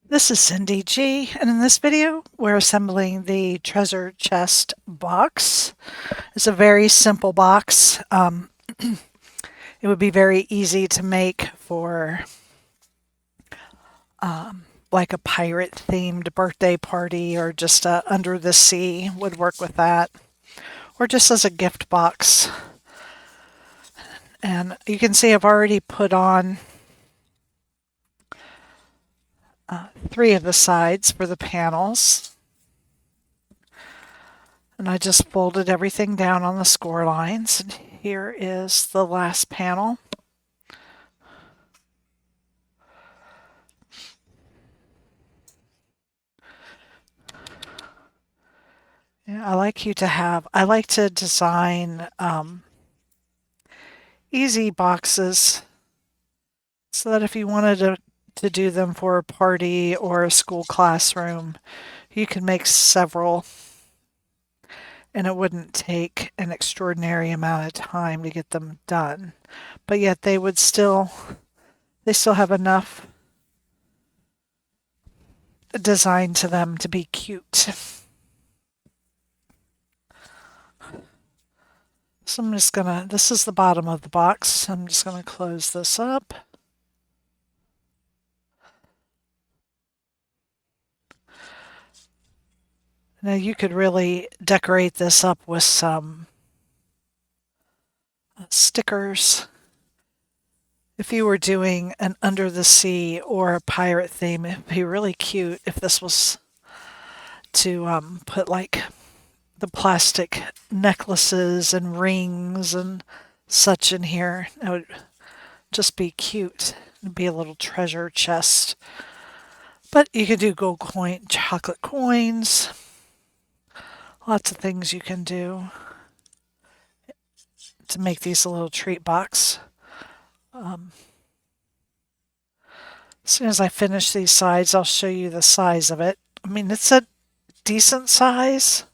This is Cyndy G, and in this video, we're assembling the treasure chest box. It's a very simple box. It would be very easy to make for like a pirate-themed birthday party, or just under the sea would work with that, or just as a gift box. And you can see I've already put on 3 of the sides for the panels. And I just folded everything down on the score lines. And here is the last panel. Yeah, I like to design easy boxes so that if you wanted to do them for a party or a school classroom, you can make several and it wouldn't take an extraordinary amount of time to get them done. But yet they still have enough design to them to be cute. So I'm just gonna, this is the bottom of the box. I'm just gonna close this up. Now you could really decorate this up with some stickers. If you were doing an under the sea or a pirate theme, it'd be really cute if this was to put like the plastic necklaces and rings and such in here. It would just be cute. It'd be a little treasure chest. But you could do gold coin, chocolate coins, lots of things you can do to make these a little treat box. As soon as I finish these sides, I'll show you the size of it. I mean, it's a decent size,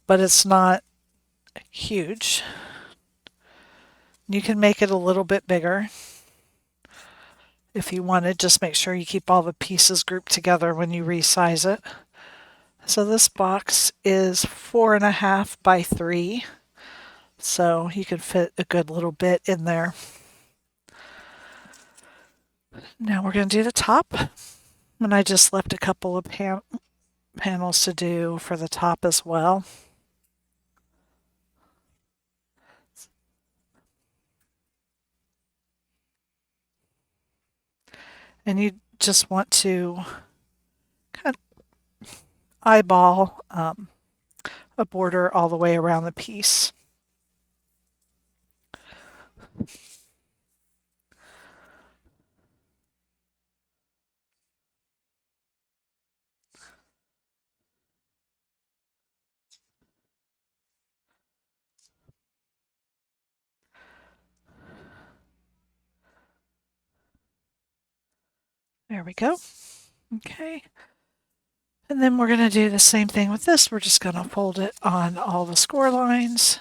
but it's not huge. You can make it a little bit bigger if you wanted. Just make sure you keep all the pieces grouped together when you resize it. So this box is 4.5 by 3, so you can fit a good little bit in there. Now we're going to do the top, and I just left a couple of panels to do for the top as well. And you just want to kind of eyeball a border all the way around the piece. There we go. Okay. And then we're going to do the same thing with this. We're just going to fold it on all the score lines.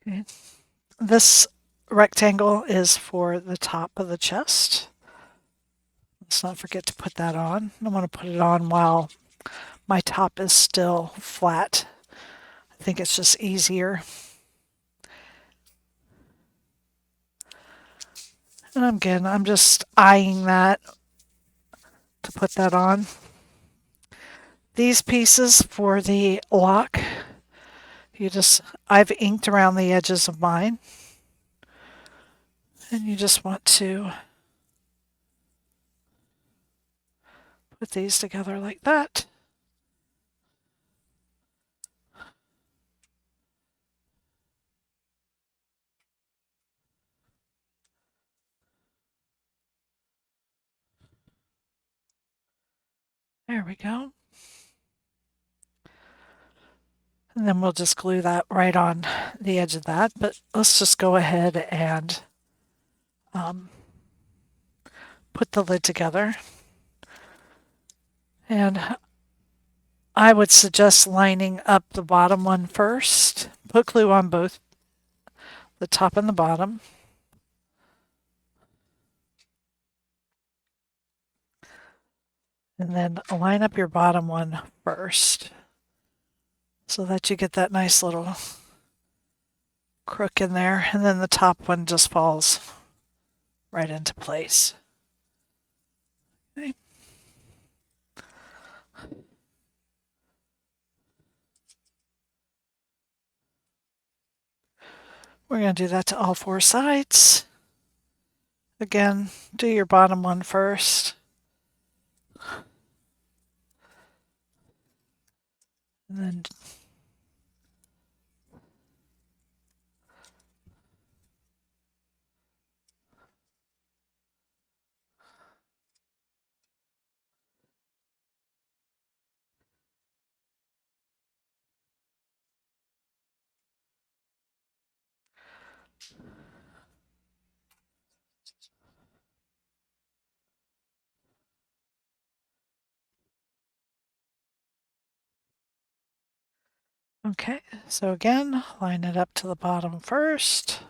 Okay. This rectangle is for the top of the chest. Let's not forget to put that on. I want to put it on while my top is still flat. I think it's just easier. And again, I'm just eyeing that to put that on. These pieces for the lock, I've inked around the edges of mine. And you just want to put these together like that. There we go. And then we'll just glue that right on the edge of that. But let's just go ahead and put the lid together. And I would suggest lining up the bottom one first. Put glue on both the top and the bottom. And then line up your bottom one first so that you get that nice little crook in there. And then the top one just falls right into place. Okay. We're going to do that to all 4 sides. Again, do your bottom one first. And then okay, so again, line it up to the bottom first.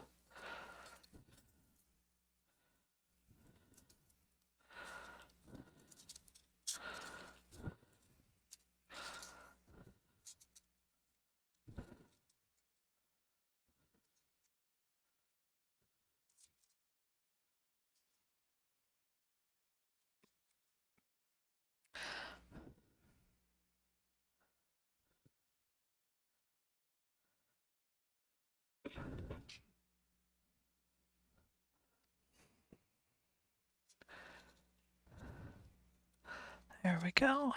There we go.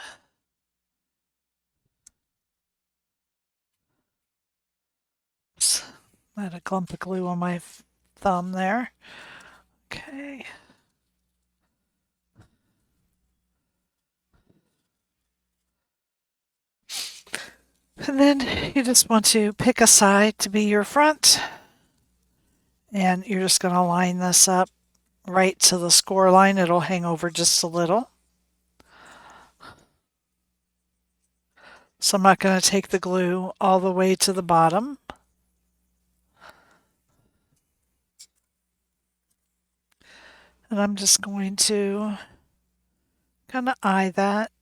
Oops, I had a clump of glue on my thumb there. Okay. And then you just want to pick a side to be your front. And you're just going to line this up right to the score line. It'll hang over just a little. So I'm not going to take the glue all the way to the bottom. And I'm just going to kind of eye that,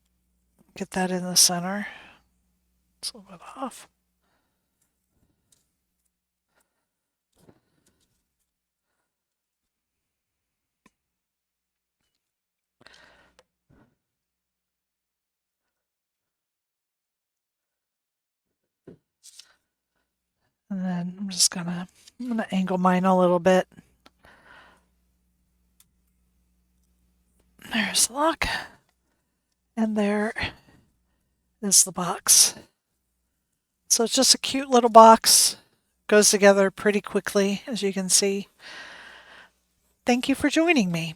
get that in the center. It's a little bit off. And then I'm going to angle mine a little bit. There's the lock. And there is the box. So it's just a cute little box. Goes together pretty quickly, as you can see. Thank you for joining me.